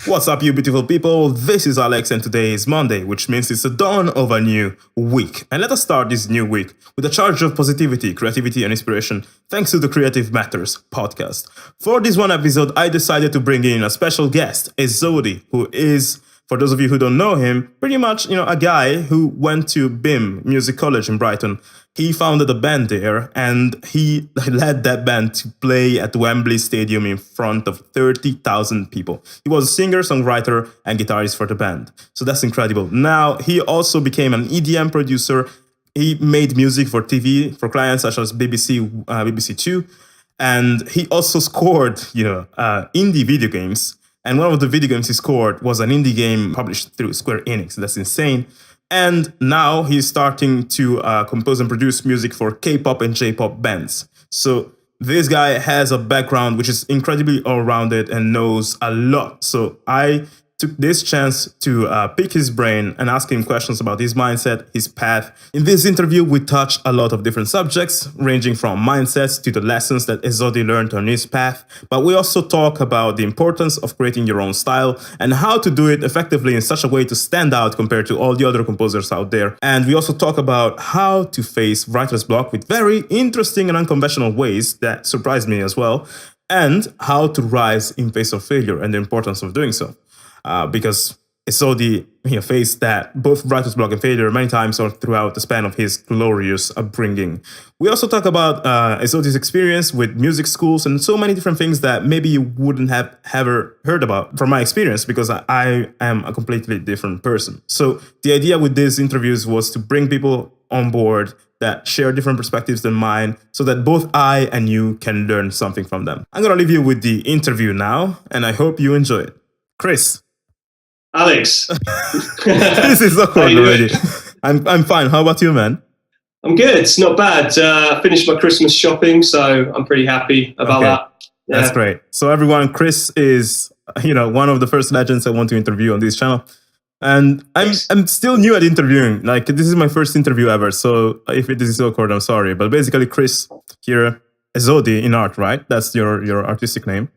What's up, you beautiful people? This is Alex, and today is Monday, which means it's the dawn of a new week. And let us start this new week with a charge of positivity, creativity, and inspiration, thanks to the Creative Matters podcast. For this one episode, I decided to bring in a special guest, AZODi, who is, for those of you who don't know him, pretty much, a guy who went to BIM Music College in Brighton. He founded a band there, and he led that band to play at Wembley Stadium in front of 30,000 people. He was a singer, songwriter, and guitarist for the band. So that's incredible. Now, he also became an EDM producer. He made music for TV, for clients such as BBC Two. And he also scored, indie video games. And one of the video games he scored was an indie game published through Square Enix. That's insane. And now he's starting to compose and produce music for K-pop and J-pop bands. So this guy has a background which is incredibly all-rounded and knows a lot. So I took this chance to pick his brain and ask him questions about his mindset, his path. In this interview, we touch a lot of different subjects, ranging from mindsets to the lessons that AZODi learned on his path. But we also talk about the importance of creating your own style and how to do it effectively in such a way to stand out compared to all the other composers out there. And we also talk about how to face writer's block with very interesting and unconventional ways that surprised me as well, and how to rise in face of failure and the importance of doing so. Because AZODi faced that, both writer's block and failure, many times or throughout the span of his glorious upbringing. We also talk about AZODi's experience with music schools and so many different things that maybe you wouldn't have ever heard about from my experience, because I am a completely different person. So the idea with these interviews was to bring people on board that share different perspectives than mine, so that both I and you can learn something from them. I'm going to leave you with the interview now, and I hope you enjoy it. Chris. Alex. This is awkward already. I'm fine. How about you, man? I'm good. It's not bad. Finished my Christmas shopping, so I'm pretty happy about that. Yeah. That's great. So everyone, Chris is, one of the first legends I want to interview on this channel. And I'm still new at interviewing. Like, this is my first interview ever. So if this is awkward, I'm sorry. But basically, Chris here, AZODi in art, right? That's your artistic name.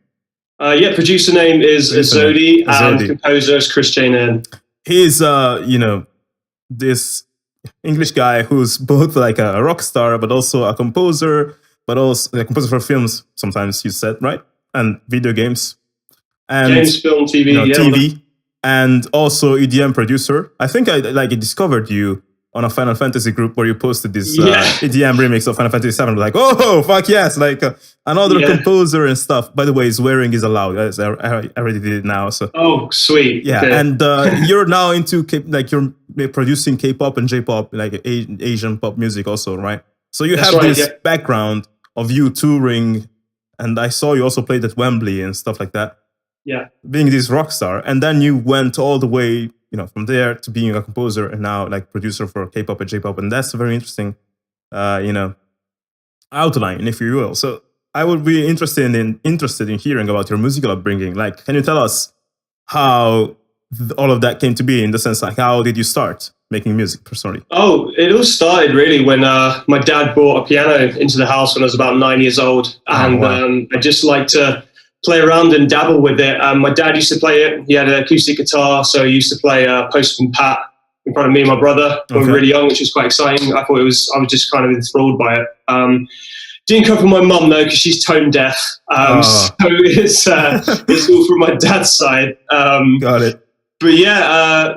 Producer name is AZODi, and composer is Chris J. He's, this English guy who's both like a rock star, but also a composer, but also a composer for films, sometimes you said, right? And video games. And games, film, TV. TV. And also EDM producer. I think I discovered you on a Final Fantasy group where you posted this EDM remix of Final Fantasy 7. Like, oh, fuck yes, another composer and stuff. By the way, swearing is allowed. I already did it now. So. Oh, sweet. Yeah, okay. And you're now into, you're producing K-pop and J-pop, like Asian pop music also, right? So you have this background of you touring, and I saw you also played at Wembley and stuff like that. Yeah. Being this rock star. And then you went all the way from there to being a composer and now producer for K-pop and J-pop. And that's a very interesting, outline, if you will. So I would be interested in hearing about your musical upbringing. Like, can you tell us how all of that came to be, in the sense, how did you start making music personally? Oh, it all started really when my dad brought a piano into the house when I was about 9 years old. And I just liked to play around and dabble with it. My dad used to play it. He had an acoustic guitar, so he used to play Postman Pat in front of me and my brother when we were really young, which was quite exciting. I was just kind of enthralled by it. Didn't come from my mum though, because she's tone deaf. So it's all from my dad's side. Got it. But I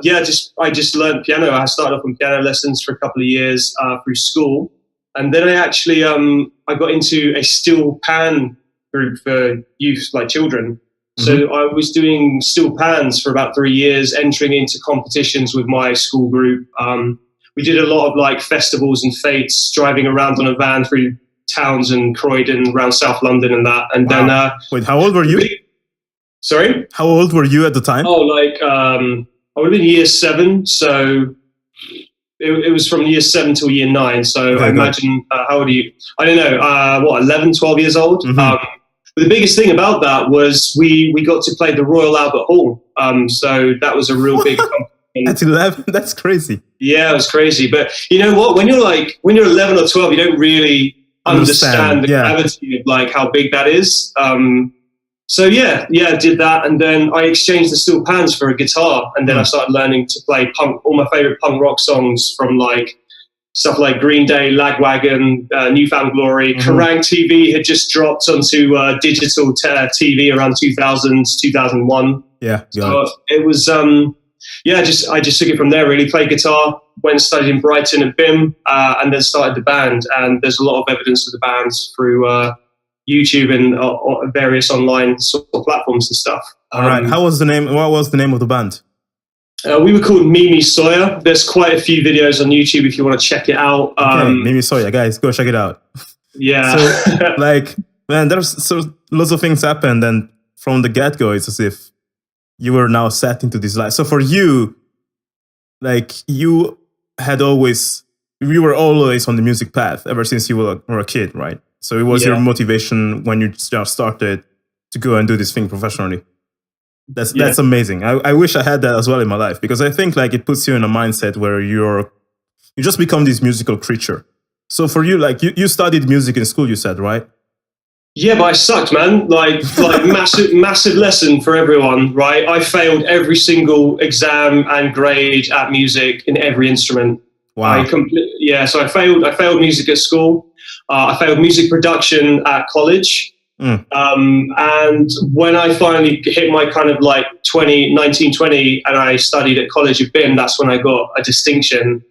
just learned piano. I started off on piano lessons for a couple of years through school, and then I actually I got into a steel pan group for youth, like children. So I was doing steel pans for about 3 years, entering into competitions with my school group. We did a lot of festivals and fetes, driving around on a van through towns in Croydon, around South London and that. And then wait, how old were you? Sorry? How old were you at the time? Oh, I would have been year 7, so it was from year 7 till year 9. So I imagine, how old are you? I don't know, 11, 12 years old? But the biggest thing about that was we got to play the Royal Albert Hall. So that was a real big accomplishment. At 11? That's crazy. Yeah, it was crazy. But you know what? When you're 11 or 12, you don't really understand the gravity of how big that is. So yeah, I did that, and then I exchanged the steel pans for a guitar, and then I started learning to play all my favorite punk rock songs from like stuff like Green Day, Lagwagon, Newfound Glory. Kerrang TV had just dropped onto digital TV around 2000, 2001. Yeah, so it was I just took it from there. Really played guitar, went and studied in Brighton at BIM, and then started the band. And there's a lot of evidence of the bands through YouTube and various online sort of platforms and stuff. All right. What was the name of the band? We were called Mimi Sawyer. There's quite a few videos on YouTube if you want to check it out. Mimi Sawyer, guys, go check it out. Yeah. So, like, man, there's lots of things happened, and from the get-go, it's as if you were now set into this life. So for you, like, you were always on the music path ever since you were a kid, right? So it was your motivation when you just started to go and do this thing professionally. That's amazing. I wish I had that as well in my life, because I think like it puts you in a mindset where you just become this musical creature. So for you, like you studied music in school, you said, right? Yeah, but I sucked, man. Like massive lesson for everyone, right? I failed every single exam and grade at music in every instrument. Wow. So I failed music at school. I failed music production at college. And when I finally hit my kind of like 19, 20, and I studied at college at BIM, that's when I got a distinction.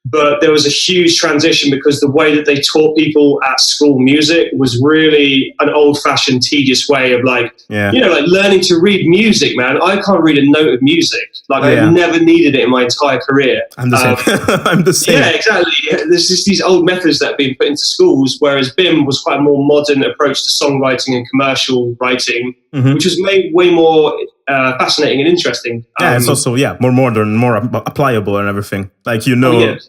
But there was a huge transition because the way that they taught people at school music was really an old-fashioned, tedious way of like, like learning to read music, man. I can't read a note of music. Like I never needed it in my entire career. I'm the same. I'm the same. Yeah, exactly. There's just these old methods that have been put into schools, whereas BIM was quite a more modern approach to songwriting and commercial writing, which was made way more fascinating and interesting. It's also more modern, more applicable and everything. Like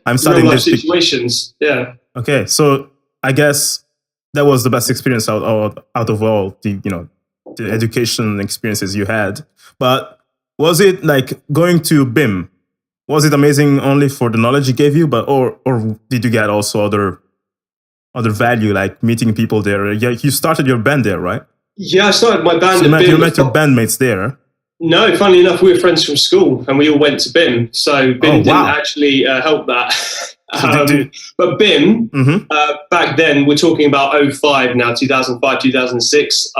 I'm studying real life situations. Yeah. Okay, so I guess that was the best experience out of all the the education experiences you had. But was it like going to BIM? Was it amazing only for the knowledge it gave you, or did you get also other value, like meeting people there? Yeah, you started your band there, right? Yeah, I started my band at BIM. You met your bandmates there. No, funnily enough, we were friends from school and we all went to BIM. So BIM didn't actually help that. But BIM, back then, we're talking about 2005 now, 2005, 2006.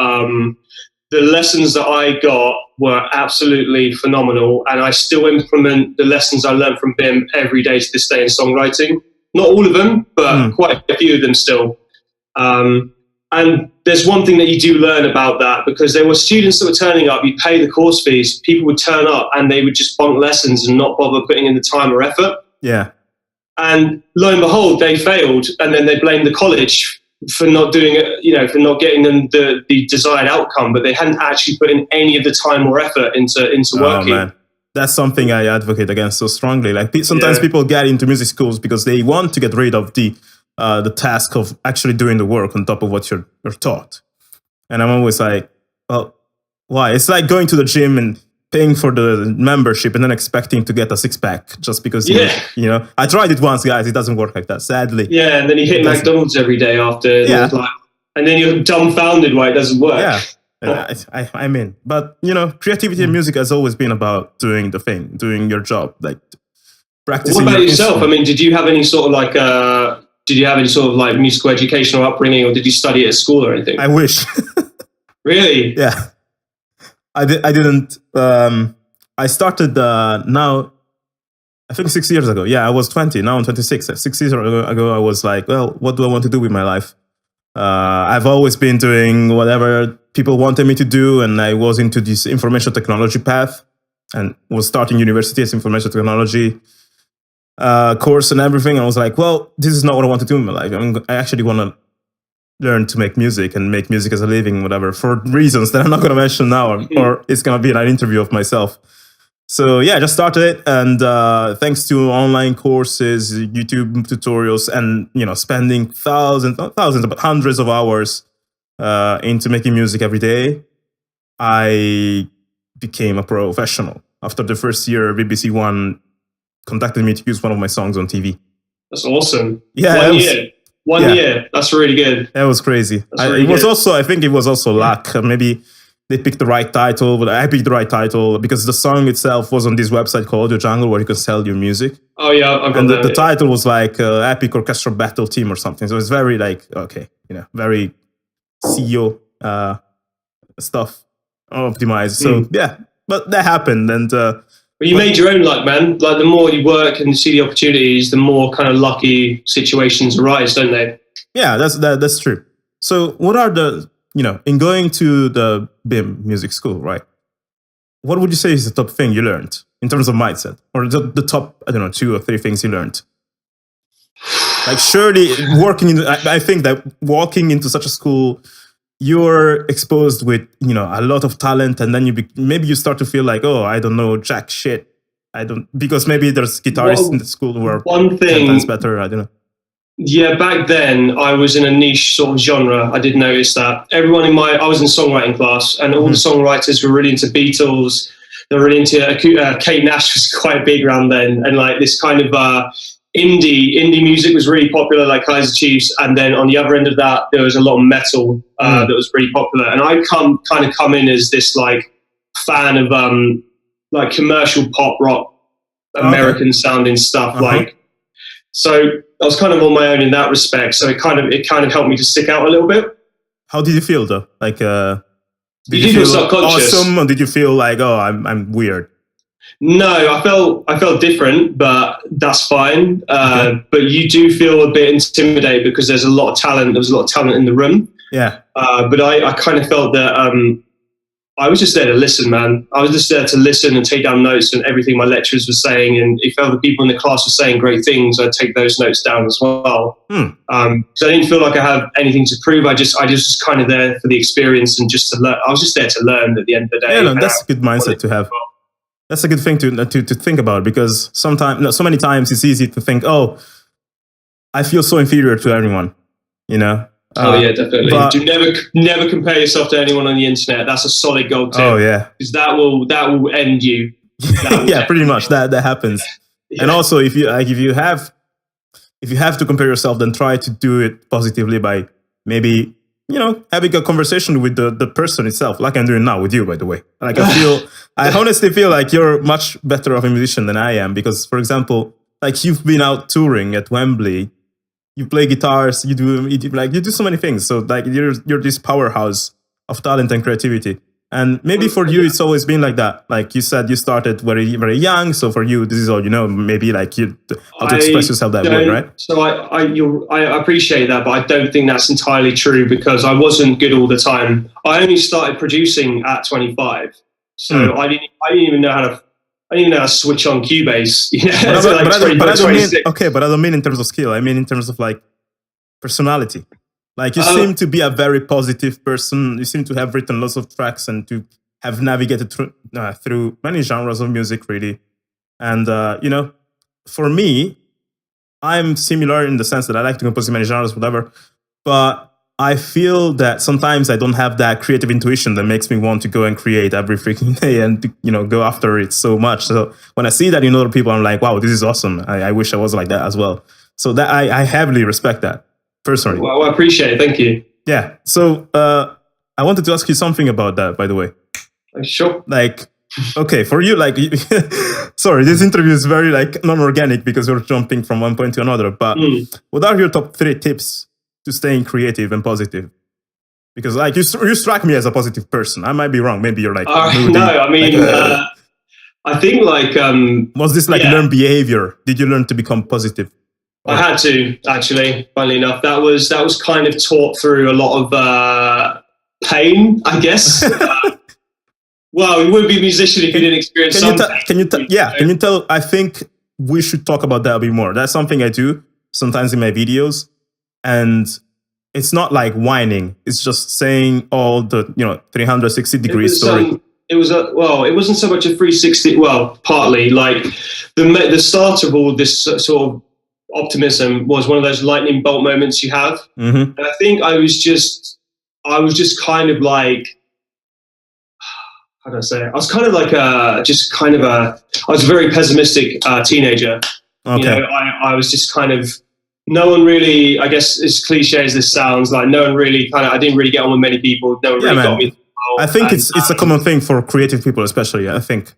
The lessons that I got were absolutely phenomenal. And I still implement the lessons I learned from BIM every day to this day in songwriting. Not all of them, but quite a few of them still. And there's one thing that you do learn about that, because there were students that were turning up, you'd pay the course fees, people would turn up and they would just bunk lessons and not bother putting in the time or effort. Yeah. And lo and behold, they failed, and then they blamed the college for not doing it, for not getting them the desired outcome, but they hadn't actually put in any of the time or effort into working. Man. That's something I advocate against so strongly. Like sometimes people get into music schools because they want to get rid of the task of actually doing the work on top of what you're taught. And I'm always like, well, why? It's like going to the gym and paying for the membership and then expecting to get a six-pack just because, I tried it once, guys. It doesn't work like that, sadly. Yeah, and then you hit McDonald's every day after. Yeah. And then you're dumbfounded why it doesn't work. Yeah, I'm in. But, creativity in music has always been about doing the thing, doing your job, like practicing. What about yourself? I mean, did you have any sort of like musical education or upbringing, or did you study at school or anything? I wish. Really? Yeah. I didn't. I started now, I think 6 years ago. Yeah, I was 20. Now I'm 26. 6 years ago, I was like, well, what do I want to do with my life? I've always been doing whatever people wanted me to do, and I was into this information technology path and was starting university as information technology course and everything. I was like, well, this is not what I want to do in my life. I actually want to learn to make music and make music as a living, whatever, for reasons that I'm not going to mention now, or it's going to be an interview of myself. So yeah, I just started it, and thanks to online courses, YouTube tutorials, and spending thousands, not thousands, but hundreds of hours into making music every day, I became a professional. After the first year, BBC One contacted me to use one of my songs on TV. That's awesome. Yeah, One year. That's really good. That was crazy. I think it was also luck. Maybe they picked the right title, but I picked the right title because the song itself was on this website called Audio Jungle where you can sell your music. Oh yeah, I've got And that. the title was like Epic Orchestral Battle Team or something. So it's very like, okay, very SEO stuff optimized. So yeah, but that happened. And but you made your own luck, man. Like the more you work and see the opportunities, the more kind of lucky situations arise, don't they? Yeah, that's true. So what are the, in going to the BIM music school, right? What would you say is the top thing you learned in terms of mindset, or the top, I don't know, 2 or 3 things you learned? Like surely I think that walking into such a school, you're exposed with, a lot of talent, and then maybe you start to feel like, oh, I don't know jack shit. Because maybe there's guitarists in the school who are 10 times better. I don't know. Yeah, back then I was in a niche sort of genre. I did notice that everyone I was in songwriting class, and all the songwriters were really into Beatles. They were really into Kate Nash was quite big around then, and like this kind of indie music was really popular, like Kaiser Chiefs. And then on the other end of that, there was a lot of metal that was really popular. And I come in as this like fan of like commercial pop rock, American sounding stuff, like. So I was kind of on my own in that respect. So it kind of helped me to stick out a little bit. How did you feel though? Like, did you feel subconscious? Awesome, or did you feel like, oh, I'm weird? No, I felt different, but that's fine. But you do feel a bit intimidated because there's a lot of talent. There was a lot of talent in the room. Yeah. But I kind of felt that I was just there to listen, man. I was just there to listen and take down notes and everything my lecturers were saying. And if other people in the class were saying great things, I'd take those notes down as well. So I didn't feel like I had anything to prove. I just kind of there for the experience and just to learn. I was just there to learn at the end of the day. Yeah, no, that's a good mindset to have. That's a good thing to think about, because so many times it's easy to think, oh, I feel so inferior to everyone, Oh yeah, definitely. Do never compare yourself to anyone on the internet. That's a solid goal tip. Oh yeah, because that will end you. Yeah, pretty much that happens. Yeah. And also, if you have to compare yourself, then try to do it positively by maybe having a conversation with the person itself, like I'm doing now with you, by the way. Like I honestly feel like you're much better of a musician than I am, because, for example, like you've been out touring at Wembley. You play guitars, you do so many things. So like you're this powerhouse of talent and creativity. And maybe for you, it's always been like that. Like you said, you started very, very young. So for you, this is all you know. Maybe like how to express yourself that way, right? So I appreciate that, but I don't think that's entirely true, because I wasn't good all the time. I only started producing at 25, so I didn't even know how to switch on Cubase. But I don't mean in terms of skill. I mean in terms of like personality. Like you seem to be a very positive person. You seem to have written lots of tracks and to have navigated through many genres of music, really. And for me, I'm similar in the sense that I like to compose in many genres, whatever. But I feel that sometimes I don't have that creative intuition that makes me want to go and create every freaking day and go after it so much. So when I see that in other people, I'm like, wow, this is awesome. I wish I was like that as well. So that I heavily respect that personally. Well, I appreciate it. Thank you. Yeah. So I wanted to ask you something about that, by the way. Sure. Like, okay, for you, like, sorry, this interview is very like non-organic because we're jumping from one point to another. But what are your top 3 tips to staying creative and positive? Because like you strike me as a positive person. I might be wrong. Maybe you're like moody, no. I mean, I think like was this like learned behavior? Did you learn to become positive? I had to, actually. Funnily enough, that was kind of taught through a lot of pain, I guess. Well, you wouldn't be a musician if you didn't experience something. Can you tell? I think we should talk about that a bit more. That's something I do sometimes in my videos. And it's not like whining. It's just saying all the 360 degree story. It wasn't so much a 360. Well, partly like the start of all this sort of optimism was one of those lightning bolt moments you have. And I think I was just kind of like, how do I say it? I was kind of like I was a very pessimistic teenager. Okay. I was just kind of. No one really, I guess, as cliche as this sounds, like no one really I didn't really get on with many people. No one really got me I think it's a common thing for creative people, especially. I think.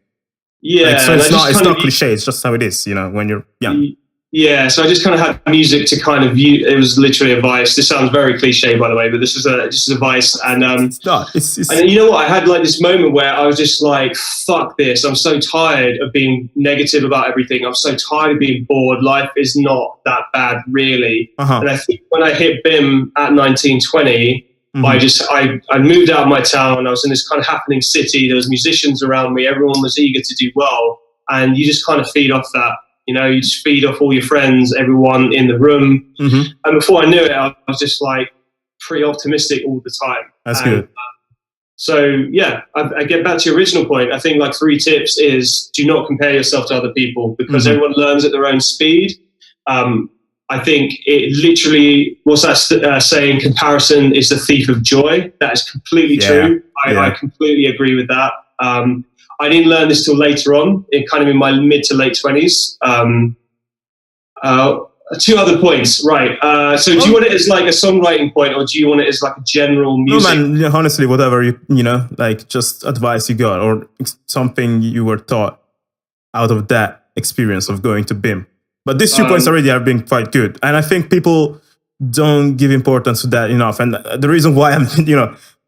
Yeah, like, so it's not cliche. It's just how it is, when you're young. Yeah, so I just kind of had music to kind of view. It was literally a vice. This sounds very cliche, by the way, but this is just a vice. And it's not. It's and you know what? I had like this moment where I was just like, "Fuck this! I'm so tired of being negative about everything. I'm so tired of being bored. Life is not that bad, really." And I think when I hit BIM at 19, 20, I moved out of my town. I was in this kind of happening city. There was musicians around me. Everyone was eager to do well, and you just kind of feed off that. You just feed off all your friends, everyone in the room. And before I knew it, I was just like pretty optimistic all the time. That's good. So yeah, I get back to your original point. I think like 3 tips is do not compare yourself to other people because everyone learns at their own speed. I think it literally, what's that saying? Comparison is the thief of joy. That is completely true. I completely agree with that. I didn't learn this till later on, in my mid to late 20s. 2 other points, right? So do you want it as like a songwriting point, or do you want it as like a general music? No, man. Honestly, whatever like just advice you got, or something you were taught out of that experience of going to BIM. But these 2 points already have been quite good, and I think people don't give importance to that enough. And the reason why I'm,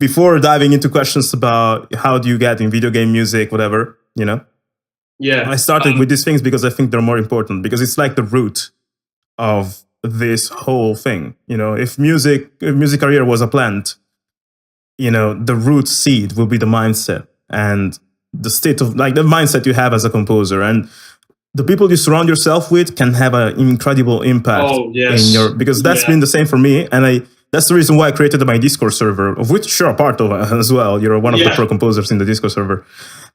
before diving into questions about how do you get in video game music, whatever, I started with these things because I think they're more important, because it's like the root of this whole thing. If music career was a plant, the root seed will be the mindset and the state of like the mindset you have as a composer, and the people you surround yourself with can have an incredible impact because that's been the same for me. And that's the reason why I created my Discord server, of which you're a part of as well. You're one of the pro composers in the Discord server.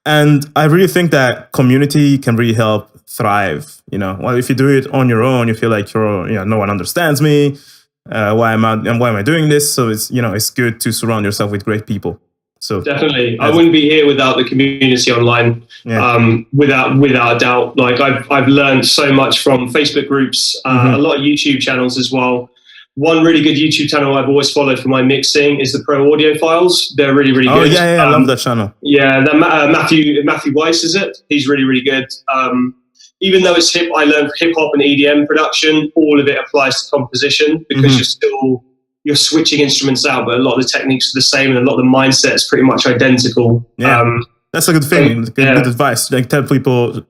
And I really think that community can really help thrive. Well, if you do it on your own, you feel like no one understands me. Why am I doing this? So it's, it's good to surround yourself with great people. So definitely, I wouldn't be here without the community online. Without a doubt. Like I've learned so much from Facebook groups, a lot of YouTube channels as well. One really good YouTube channel I've always followed for my mixing is the Pro Audio Files. They're really, really good. Oh yeah, I love that channel. Yeah, Matthew Weiss, is it? He's really, really good. Even though it's I learned hip hop and EDM production, all of it applies to composition because you're switching instruments out, but a lot of the techniques are the same, and a lot of the mindset is pretty much identical. Yeah, that's a good thing. Good advice. Like, tell people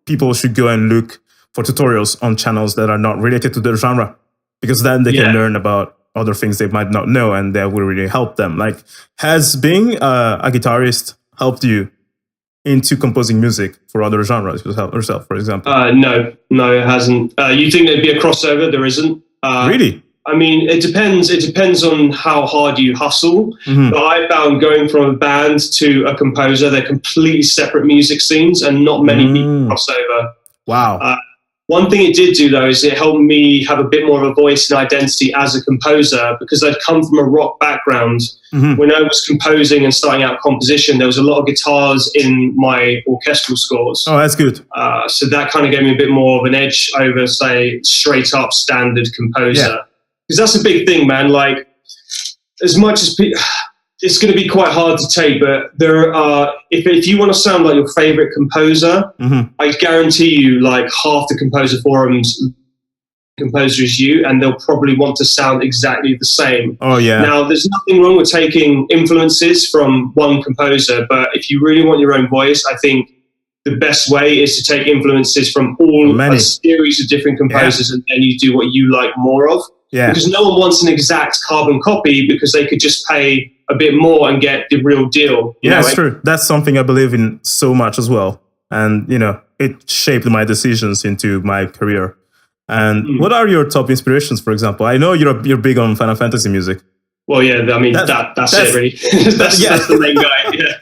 people should go and look for tutorials on channels that are not related to their genre, because then they can learn about other things they might not know, and that will really help them. Like, has being a guitarist helped you into composing music for other genres yourself, for example? No, it hasn't. You think there'd be a crossover? There isn't. Really? I mean, it depends. It depends on how hard you hustle. But I found going from a band to a composer, they're completely separate music scenes, and not many people cross over. Wow. One thing it did do, though, is it helped me have a bit more of a voice and identity as a composer, because I'd come from a rock background. When I was composing and starting out composition, there was a lot of guitars in my orchestral scores. Oh, that's good. So that kind of gave me a bit more of an edge over, say, straight up standard composer. Because that's a big thing, man. Like, as much as it's going to be quite hard to take, but there are, if you want to sound like your favorite composer, I guarantee you, like, half the composer forums composer as you, and they'll probably want to sound exactly the same. Oh yeah. Now, there's nothing wrong with taking influences from one composer, but if you really want your own voice, I think the best way is to take influences from a series of different composers, and then you do what you like more of. Yeah. Because no one wants an exact carbon copy, because they could just pay a bit more and get the real deal. Yeah, that's true. That's something I believe in so much as well. And, it shaped my decisions into my career. And what are your top inspirations, for example? I know you're big on Final Fantasy music. Well, yeah, I mean, that's it, really. that's the main guy, yeah.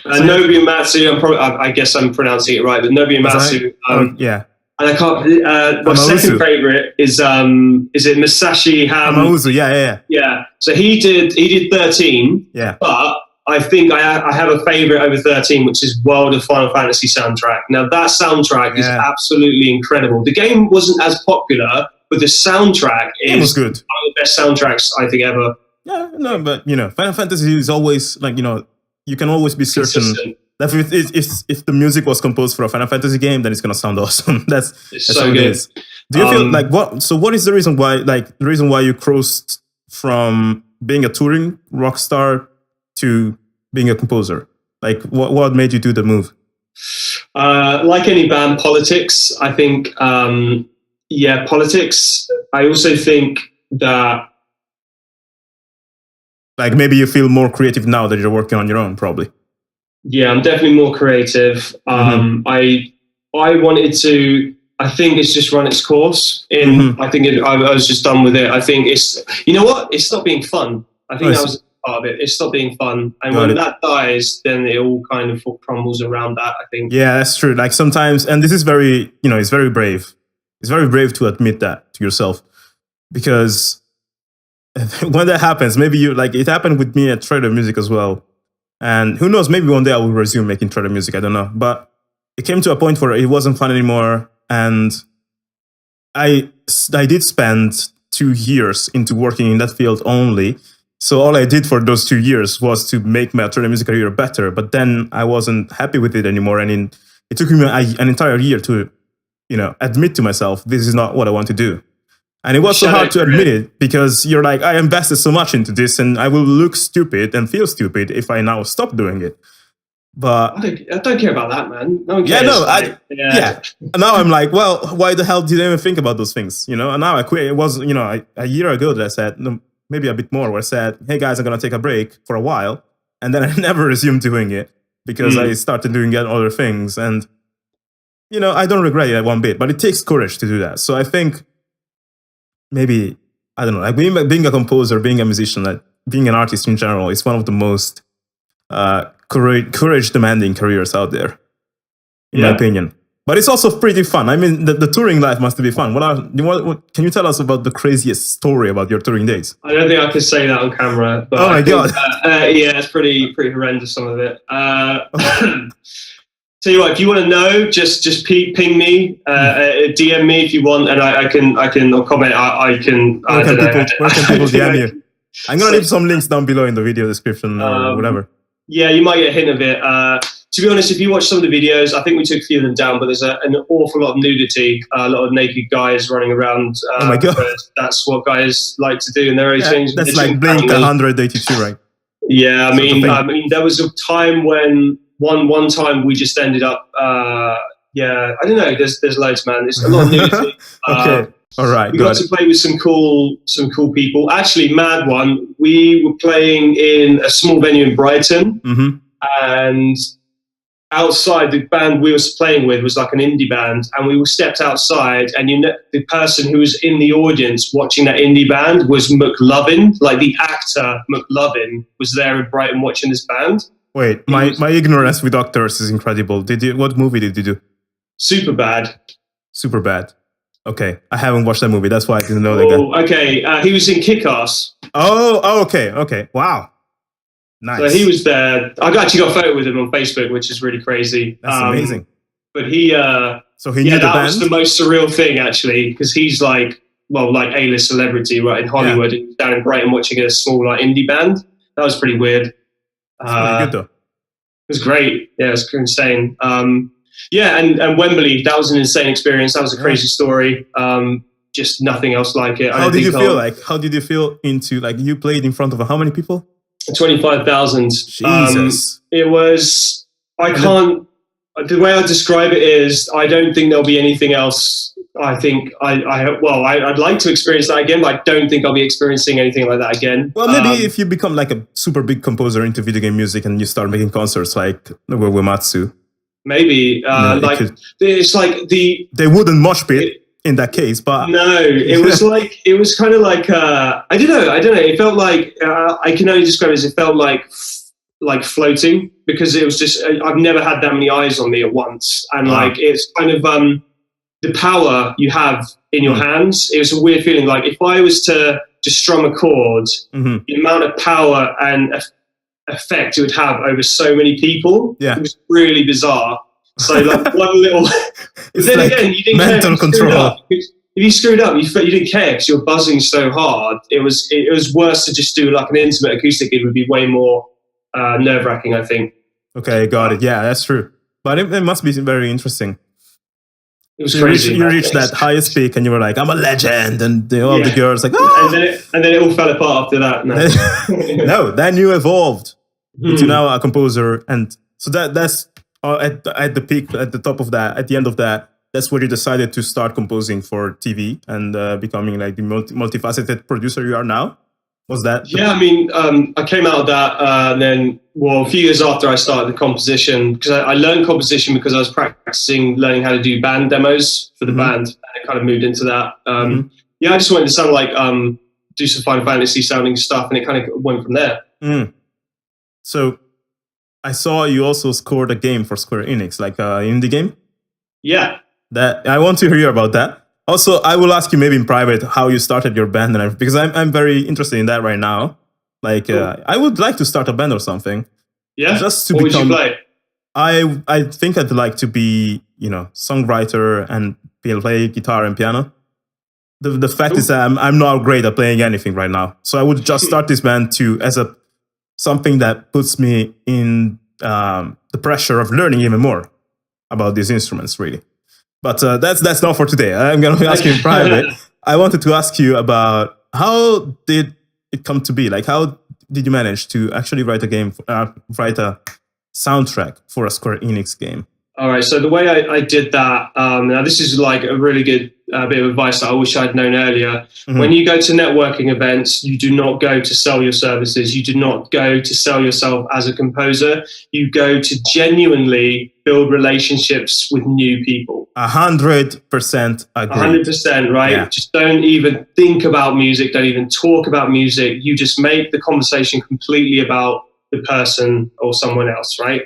Nobuo Uematsu, I guess I'm pronouncing it right, but Nobuo Uematsu. Yeah. And I can't. My second favorite is it Masashi Hamauzu? Yeah. So he did 13. Yeah. But I think I have a favorite over 13, which is World of Final Fantasy soundtrack. Now that soundtrack is absolutely incredible. The game wasn't as popular, but the soundtrack is good. one of the best soundtracks I think ever. Yeah, no, but Final Fantasy is always like you can always be certain Consistent. that if the music was composed for a Final Fantasy game, then it's gonna sound awesome. That's So how it good. is. Do you feel like what? So what is the reason why? Like the reason why you crossed from being a touring rock star to being a composer? Like what made you do the move? Like any band, politics. I think, politics. I also think that, like maybe you feel more creative now that you're working on your own, probably. yeah, I'm definitely more creative. I wanted to. I think it's just run its course. I think I was just done with it. I think it's. You know what? It stopped being fun. I think that was part of it. It stopped being fun, and when that dies, then it all kind of crumbles around that. I think. Yeah, that's true. Like sometimes, and this is very, it's very brave. It's very brave to admit that to yourself, because when that happens, maybe it happened with me at Trader Music as well. And who knows, maybe one day I will resume making Trader Music. I don't know, but it came to a point where it wasn't fun anymore, and I did spend 2 years into working in that field only. So all I did for those 2 years was to make my Trader Music career better. But then I wasn't happy with it anymore, and it took me an entire year to, admit to myself this is not what I want to do. And it was so hard to admit it, because you're like, I invested so much into this, and I will look stupid and feel stupid if I now stop doing it. But I don't care about that, man. No one cares. Yeah. And now I'm like, well, why the hell did I even think about those things? And now I quit. It was, a year ago that I said, no, maybe a bit more, where I said, hey guys, I'm going to take a break for a while. And then I never resumed doing it, because I started doing other things. And, I don't regret it one bit, but it takes courage to do that. So I think maybe, I don't know, like being a composer, being a musician, like being an artist in general is one of the most courage demanding careers out there, in my opinion. But it's also pretty fun. I mean, the touring life must be fun. What can you tell us about the craziest story about your touring days? I don't think I could say that on camera. But oh my god! Yeah, it's pretty horrendous, some of it. Tell you what, if you want to know, just ping me, DM me if you want, and I can or comment. I can. Where can people DM you? I'm gonna leave some links down below in the video description or whatever. Yeah, you might get a hint of it. To be honest, if you watch some of the videos, I think we took a few of them down, but there's an awful lot of nudity, a lot of naked guys running around. Oh my god! That's what guys like to do in their early change. That's like Blink 182, right? Yeah, I mean, there was a time when one time we just ended up. I don't know. There's loads, man. There's a lot of nudity. Okay. All right. We got to play with some cool people. Actually, mad one. We were playing in a small venue in Brighton, and outside, the band we were playing with was like an indie band, and we stepped outside, and the person who was in the audience watching that indie band was McLovin, like the actor McLovin was there in Brighton watching this band. Wait, my ignorance with actors is incredible. What movie did you do? Superbad. Okay, I haven't watched that movie. That's why I didn't know that guy. Oh, okay. He was in Kick-Ass. Oh, okay. Wow. Nice. So he was there. I actually got a photo with him on Facebook, which is really crazy. That's amazing. But he... so he knew the band? That was the most surreal thing, actually, because he's like A-list celebrity, right, in Hollywood, and down in Brighton watching a small indie band. That was pretty weird. Pretty good, though. It was great. Yeah, it was insane. And Wembley, that was an insane experience. That was a crazy story. Just nothing else like it. How did you feel into, you played in front of how many people? 25,000. Jesus. It was, the way I describe it is, I don't think there'll be anything else. I think I'd like to experience that again, but I don't think I'll be experiencing anything like that again. Well, maybe if you become like a super big composer into video game music and you start making concerts like Uematsu. Maybe it's like they wouldn't mosh pit in that case, but no, it was kind of like I don't know. It felt like I can only describe it as it felt like floating, because it was just I've never had that many eyes on me at once, and it's kind of the power you have in your hands. It was a weird feeling. Like if I was to strum a chord, the amount of power and effect it would have over so many people. Yeah. It was really bizarre. So one little. But then again, you didn't mental control. you screwed up, you didn't care because you're buzzing so hard. It was worse to just do like an intimate acoustic gig. Would be way more nerve wracking, I think. Okay, got it. Yeah, that's true. But it must be very interesting. It was so crazy. You reached that highest peak, and you were like, "I'm a legend," and all the girls like, "Oh!" And then it all fell apart after that. No, no, then you evolved into now a composer, and so that's at the peak, at the top of that, at the end of that. That's where you decided to start composing for TV and becoming like the multifaceted producer you are now. Was that? Yeah, I mean, I came out of that, and then, well, a few years after I started the composition, because I learned composition because I was practicing learning how to do band demos for the band, and it kind of moved into that. Yeah, I just wanted to sound like do some Final Fantasy sounding stuff, and it kind of went from there. So, I saw you also scored a game for Square Enix, like an indie game. Yeah, that I want to hear about that. Also, I will ask you maybe in private how you started your band, and because I'm very interested in that right now. Like, cool. I would like to start a band or something. Yeah. Just to what become. Would you play? I think I'd like to be, songwriter and play guitar and piano. The fact is that I'm not great at playing anything right now, so I would just start this band as something that puts me in the pressure of learning even more about these instruments, really. But that's not for today. I'm going to ask you in private. I wanted to ask you about how did it come to be? Like, how did you manage to actually write a soundtrack for a Square Enix game? All right. So the way I did that, now this is like a really good bit of advice that I wish I'd known earlier. When you go to networking events, you do not go to sell your services. You do not go to sell yourself as a composer. You go to genuinely build relationships with new people. 100% agree. 100%, right? Yeah. Just don't even think about music. Don't even talk about music. You just make the conversation completely about the person or someone else, right?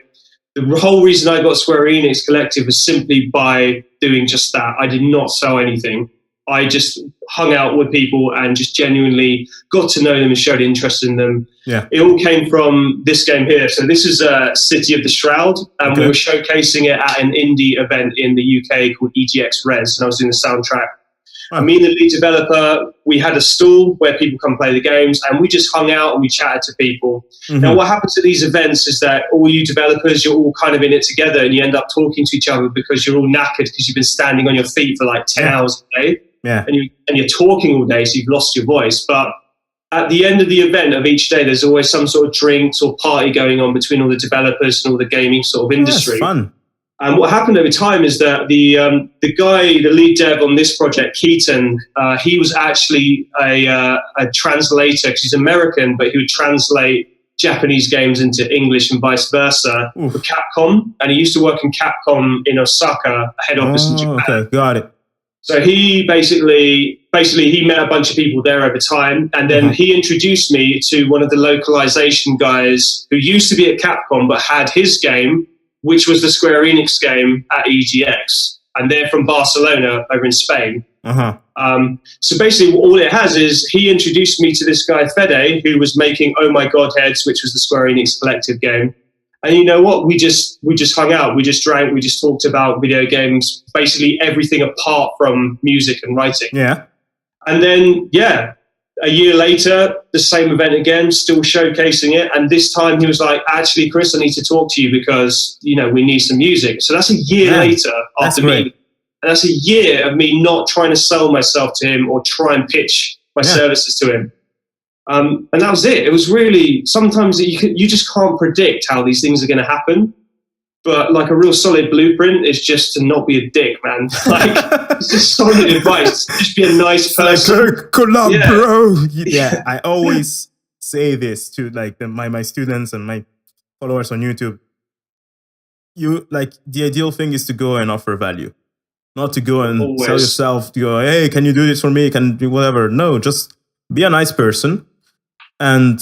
The whole reason I got Square Enix Collective was simply by doing just that. I did not sell anything. I just hung out with people and just genuinely got to know them and showed interest in them. Yeah. It all came from this game here. So this is City of the Shroud, and we were showcasing it at an indie event in the UK called EGX Res, and I was doing the soundtrack. Me and the lead developer, we had a stall where people come play the games, and we just hung out and we chatted to people. Now, what happens at these events is that all you developers, you're all kind of in it together, and you end up talking to each other because you're all knackered because you've been standing on your feet for like 10 hours a day. Yeah. And you're talking all day, so you've lost your voice. But at the end of the event of each day, there's always some sort of drinks or party going on between all the developers and all the gaming sort of industry. That's fun. And what happened over time is that the guy, the lead dev on this project, Keaton, he was actually a translator because he's American, but he would translate Japanese games into English and vice versa for Capcom. And he used to work in Capcom in Osaka, head office in Japan. Okay, got it. So he basically he met a bunch of people there over time, and then he introduced me to one of the localization guys who used to be at Capcom but had his game, which was the Square Enix game at EGX, and they're from Barcelona over in Spain. So basically all it has is he introduced me to this guy, Fede, who was making Oh My God Heads, which was the Square Enix Collective game. And you know what? We just hung out, we just drank, we just talked about video games, basically everything apart from music and writing. Yeah. And then, a year later, the same event again, still showcasing it. And this time he was like, actually, Chris, I need to talk to you because, we need some music. So that's a year later after me. And that's a year of me not trying to sell myself to him or try and pitch my services to him. And that was it. It was really, sometimes you just can't predict how these things are going to happen. But like a real solid blueprint is just to not be a dick, man. Like, it's just solid advice. Just be a nice person. Like, collab, bro. Yeah, I always say this to like my students and my followers on YouTube. The ideal thing is to go and offer value, not to go and sell yourself. To go, hey, can you do this for me? Can do whatever? No, just be a nice person. And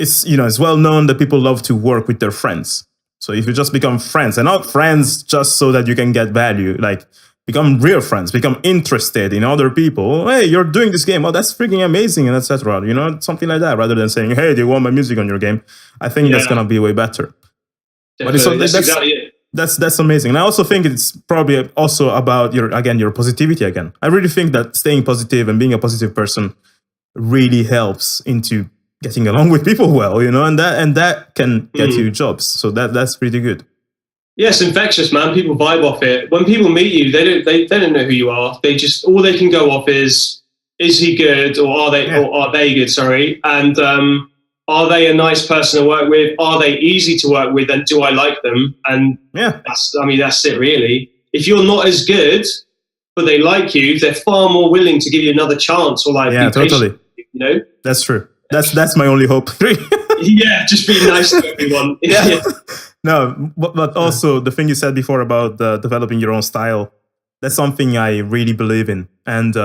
it's well known that people love to work with their friends. So if you just become friends, and not friends just so that you can get value, like become real friends, become interested in other people. Hey, you're doing this game. Oh, that's freaking amazing, and etc. Something like that, rather than saying, hey, do you want my music on your game? I think that's gonna be way better. Definitely. That's exactly it. That's amazing. And I also think it's probably also about your positivity again. I really think that staying positive and being a positive person really helps into getting along with people well, and that can get you jobs. So that's pretty good. Yeah, it's infectious, man. People vibe off it. When people meet you, they don't know who you are. They just, all they can go off is he good, or are they good? Sorry, and are they a nice person to work with? Are they easy to work with? And do I like them? And that's it really. If you're not as good, but they like you, they're far more willing to give you another chance, or like, be patient, totally. That's true. That's my only hope. Yeah, just be nice to everyone. Yeah. No, but also the thing you said before about developing your own style, that's something I really believe in. And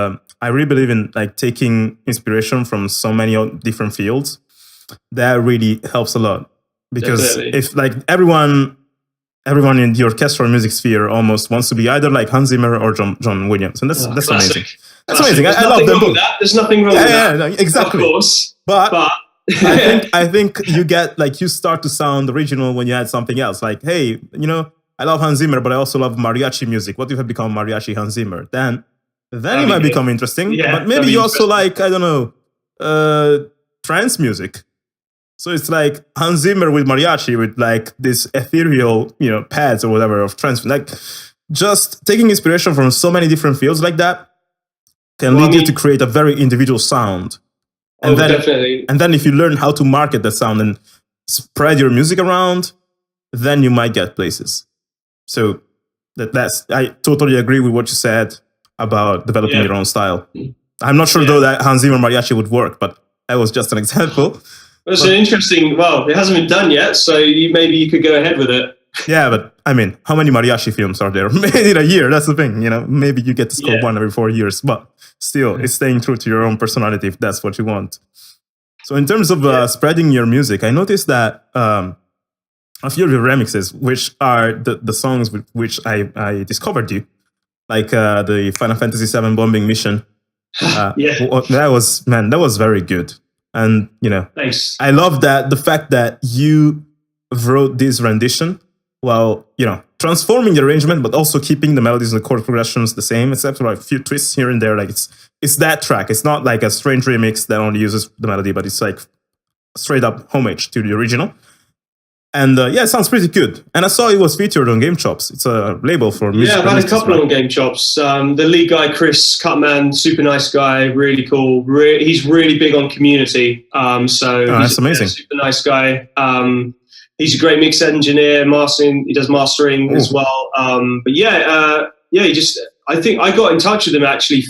I really believe in like taking inspiration from so many different fields. That really helps a lot. Because if like everyone in the orchestral music sphere almost wants to be either like Hans Zimmer or John Williams. And that's amazing. That's amazing. I love them both. There's nothing wrong with that. No, exactly. Of course. But I think you start to sound original when you add something else. Like, hey, I love Hans Zimmer, but I also love mariachi music. What if I become mariachi Hans Zimmer? Then it might become interesting. Yeah, but maybe you also like, I don't know, trance music. So it's like Hans Zimmer with mariachi with like this ethereal, pads or whatever of trance. Like just taking inspiration from so many different fields like that can lead you to create a very individual sound. And definitely. And then if you learn how to market that sound and spread your music around, then you might get places. So I totally agree with what you said about developing your own style. I'm not sure though that Hans Zimmer mariachi would work, but that was just an example. It's an interesting. Well, it hasn't been done yet, so maybe you could go ahead with it. Yeah, but I mean, how many mariachi films are there made in a year? That's the thing, Maybe you get to score one every 4 years, but still, it's staying true to your own personality if that's what you want. So in terms of spreading your music, I noticed that a few of your remixes, which are the songs with which I discovered you, like the Final Fantasy VII bombing mission. That was very good. And, thanks. I love the fact that you wrote this rendition while, transforming the arrangement, but also keeping the melodies and the chord progressions the same, except for a few twists here and there. Like it's that track. It's not like a strange remix that only uses the melody, but it's like straight up homage to the original. And it sounds pretty good. And I saw it was featured on Game Chops. It's a label for music. Yeah, I've had a couple on Game Chops. The lead guy, Chris Cutman, super nice guy, really cool. He's really big on community. That's amazing. Super nice guy. He's a great mix engineer, mastering. He does mastering as well. I think I got in touch with him actually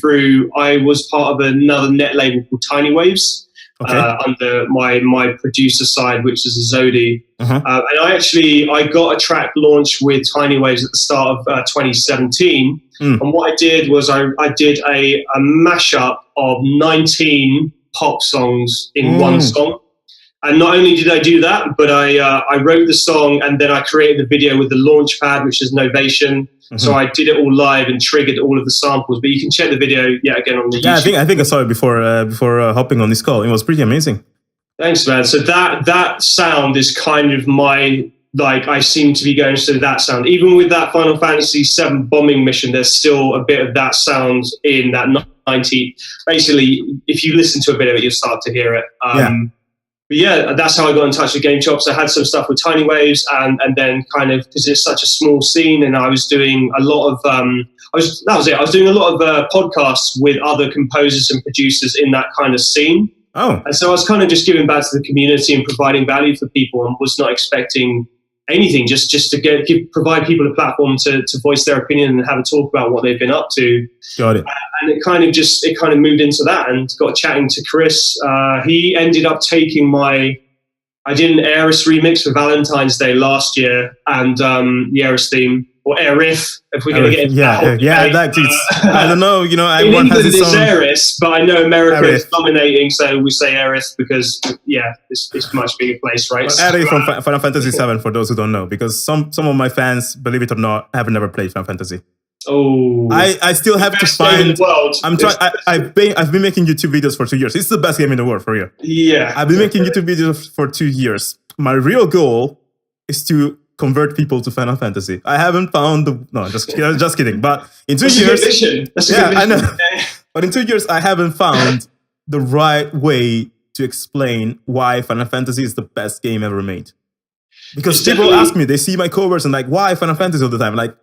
I was part of another net label called Tiny Waves. Under my producer side, which is AZODi. And I got a track launched with Tiny Waves at the start of 2017. And what I did was I did a mashup of 19 pop songs in one song. And not only did I do that, but I wrote the song and then I created the video with the launch pad, which is Novation. So I did it all live and triggered all of the samples. But you can check the video again on the YouTube. Yeah, I think I saw it before hopping on this call. It was pretty amazing. Thanks, man. So that sound is kind of I seem to be going to that sound. Even with that Final Fantasy VII bombing mission, there's still a bit of that sound in that 90. Basically, if you listen to a bit of it, you'll start to hear it. But that's how I got in touch with Game Chops. I had some stuff with Tiny Waves, and then kind of because it's such a small scene, and I was doing a lot of I was doing a lot of podcasts with other composers and producers in that kind of scene. And so I was kind of just giving back to the community and providing value for people, and was not expecting anything, just to provide people a platform to voice their opinion and have a talk about what they've been up to. Got it. And it kind of moved into that, and got chatting to Chris. He ended up taking I did an Eris remix for Valentine's Day last year, and the Eris theme, or Erith, if we're going to get into that. I don't know, everyone has its own. Eris, but I know America is dominating, so we say Erith because, it's a much bigger place, right? Erith from Final Fantasy VII, for those who don't know, because some of my fans, believe it or not, have never played Final Fantasy. Oh, I still have to find. I'm trying. I've been making YouTube videos for 2 years. It's the best game in the world for you. Yeah, I've been making YouTube videos for 2 years. My real goal is to convert people to Final Fantasy. I haven't found just kidding. But in 2 That's years, a good vision. That's a yeah, good I vision. know. But in 2 years, I haven't found the right way to explain why Final Fantasy is the best game ever made. Because people ask me, they see my covers and like, why Final Fantasy all the time? Like,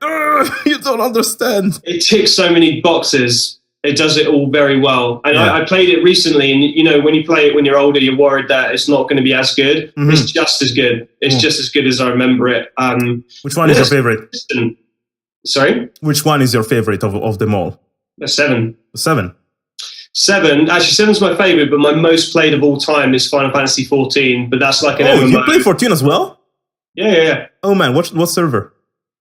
you don't understand. It ticks so many boxes. It does it all very well. And Yeah. I played it recently, and you know, when you play it when you're older, you're worried that it's not going to be as good. Mhm. It's just as good. It's just as good as I remember it. Which one is your favorite? Sorry? Which one is your favorite of them all? A 7. 7. 7. Actually, 7's my favorite, but my most played of all time is Final Fantasy 14. But that's like an Oh, MMO. you play 14 as well? Yeah. Oh man, what server?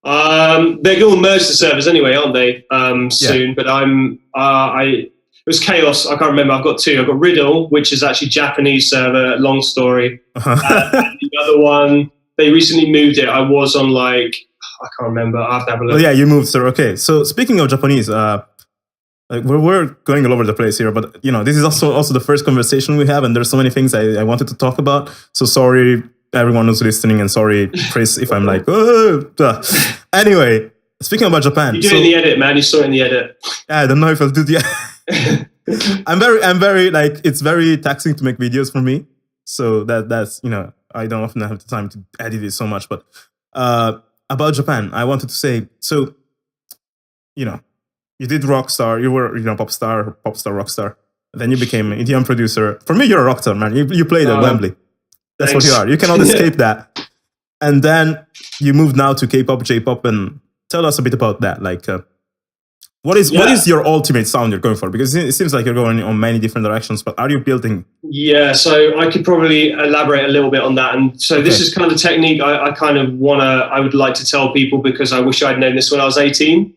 They're going to merge the servers anyway, aren't they? Soon. But it was Chaos. I can't remember. I've got 2. I've got Riddle, which is actually Japanese server. Long story. And the other one, they recently moved it. I was on I can't remember. I have to have a look. Oh yeah, you moved, sir. Okay, so speaking of Japanese, we're going all over the place here, but you know, this is also the first conversation we have, and there's so many things I wanted to talk about. So sorry, everyone who's listening, and sorry, Chris, if I'm like, duh. Anyway, speaking about Japan, You do it in the edit, man. You saw it in the edit. I don't know if I'll do the. I'm very like, it's very taxing to make videos for me, so that's you know, I don't often have the time to edit it so much. But about Japan, I wanted to say, so you know, you did Rockstar, you were popstar, rockstar. Then you became an EDM producer. For me, you're a rockstar, man. You played at Wembley. That's Thanks. what you are. You cannot escape that. And then you moved now to K-pop, J-pop, and tell us a bit about that. Like, what is your ultimate sound you're going for? Because it seems like you're going on many different directions, but are you building? Yeah, so I could probably elaborate a little bit on that. And so this is kind of technique I would like to tell people, because I wish I'd known this when I was 18.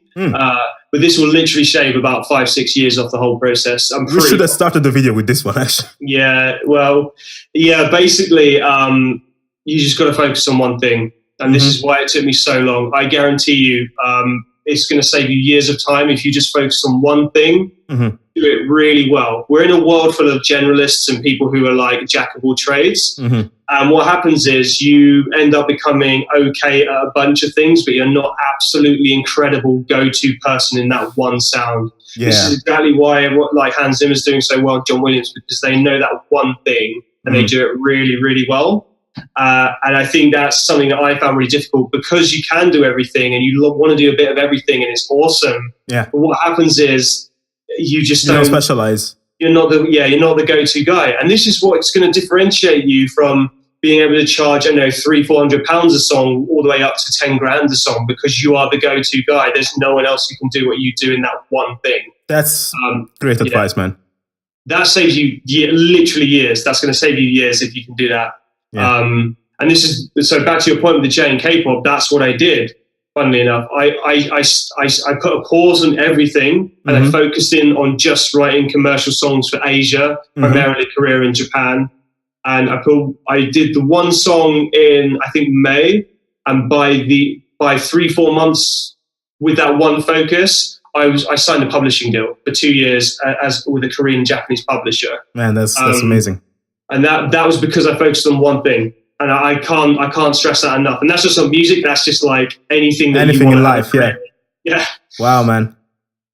But this will literally shave about 5-6 years off the whole process. We should have started the video with this one, actually. Yeah, well, yeah, basically, you just got to focus on one thing. And this is why it took me so long. I guarantee you, it's going to save you years of time if you just focus on one thing, do it really well. We're in a world full of generalists and people who are like jack of all trades. And what happens is you end up becoming okay at a bunch of things, but you're not absolutely incredible go-to person in that one sound. Yeah. This is exactly why like Hans Zimmer's doing so well, John Williams, because they know that one thing and they do it really, really well. And I think that's something that I found really difficult, because you can do everything and you want to do a bit of everything, and it's awesome. Yeah. But what happens is you don't specialize. You're not the go-to guy, and this is what's going to differentiate you from being able to charge, £300-400 a song, all the way up to 10 grand a song, because you are the go-to guy. There's no one else who can do what you do in that one thing. That's great advice, man. That saves you literally years. That's going to save you years if you can do that. Yeah. And this is, so back to your point with the J and K-pop, that's what I did. Funnily enough, I put a pause on everything, and I focused in on just writing commercial songs for Asia, primarily Korea and Japan. And I did the one song in, I think, May, and by 3-4 months with that one focus, I signed a publishing deal for 2 years with a Korean Japanese publisher. Man, that's amazing. And that was because I focused on one thing, and I can't stress that enough. And that's just on music. That's just like anything in life. Yeah. Wow, man,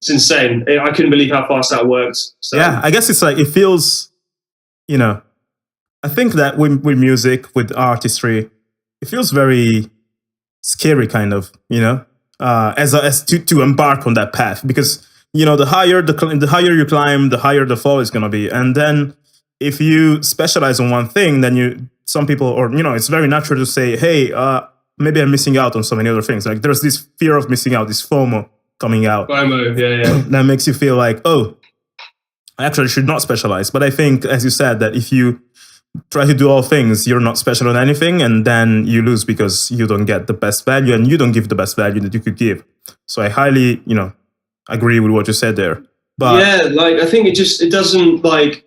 it's insane. I couldn't believe how fast that worked. So. Yeah, I guess it's like, it feels, I think that with music, with artistry, it feels very scary, kind of, as to embark on that path, because the higher you climb, the higher the fall is gonna be, and then if you specialize on one thing, then some people, or it's very natural to say, hey, maybe I'm missing out on so many other things. Like there's this fear of missing out, this FOMO coming out. FOMO, yeah. That makes you feel like, oh, I actually should not specialize. But I think, as you said, that if you try to do all things, you're not special on anything, and then you lose because you don't get the best value, and you don't give the best value that you could give. So I highly, agree with what you said there. But yeah, like I think it doesn't, like,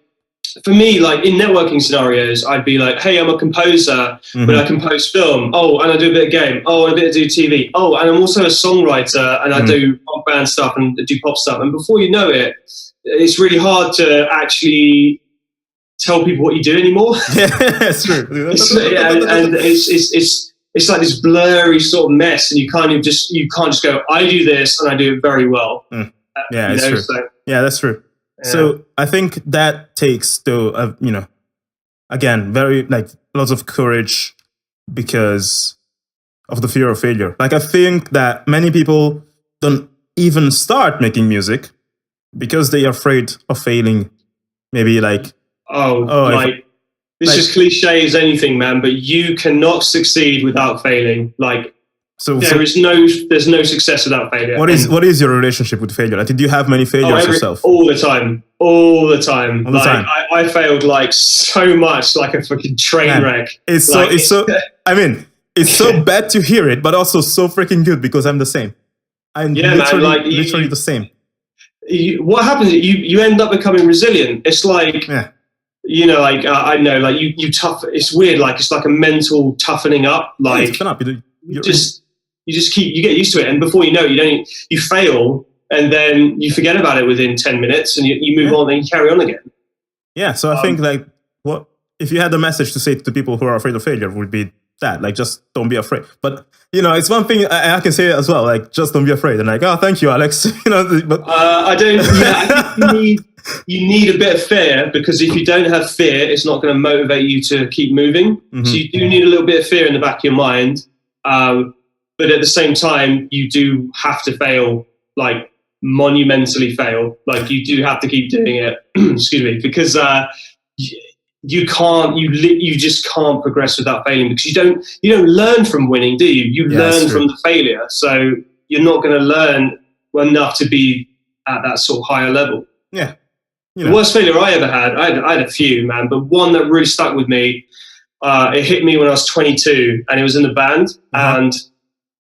for me, like in networking scenarios, I'd be like, hey, I'm a composer, but I compose film. Oh, and I do a bit of game. Oh, and a bit of do TV. Oh, and I'm also a songwriter, and I do pop band stuff and do pop stuff. And before you know it, it's really hard to actually tell people what you do anymore. Yeah, that's true. And it's it's like this blurry sort of mess, and you can't just go, I do this and I do it very well. Yeah, it's true. So, yeah, that's true. yeah. So I think that takes though, again, very like lots of courage because of the fear of failure. Like I think that many people don't even start making music because they are afraid of failing. Maybe like, this is cliche as anything, man, but you cannot succeed without failing. Like, there's no success without failure. What is your relationship with failure? Like, did you have many failures yourself? All the time. I failed like so much, like a fucking train wreck. It's so. I mean, it's so bad to hear it, but also so freaking good because I'm the same. I'm literally the same. What happens? You end up becoming resilient. It's like. Yeah. I know, like you tough. It's weird, like it's like a mental toughening up. Like you get used to it, and before you know it, you fail, and then you forget about it within 10 minutes, and you move on and you carry on again. Yeah, so I think like what if you had a message to say to people who are afraid of failure would be that, like, just don't be afraid. But it's one thing I can say as well, like, just don't be afraid. And like, oh, thank you, Alex. But I don't. Yeah, I think you need a bit of fear, because if you don't have fear, it's not going to motivate you to keep moving. Mm-hmm. So you do need a little bit of fear in the back of your mind. But at the same time, you do have to fail, like monumentally fail. Like you do have to keep doing it. Excuse me, because you just can't progress without failing, because you don't learn from winning, do you? You learn from the failure. So you're not going to learn enough to be at that sort of higher level. Yeah. The worst failure I ever had, I had a few, man, but one that really stuck with me, it hit me when I was 22, and it was in the band. And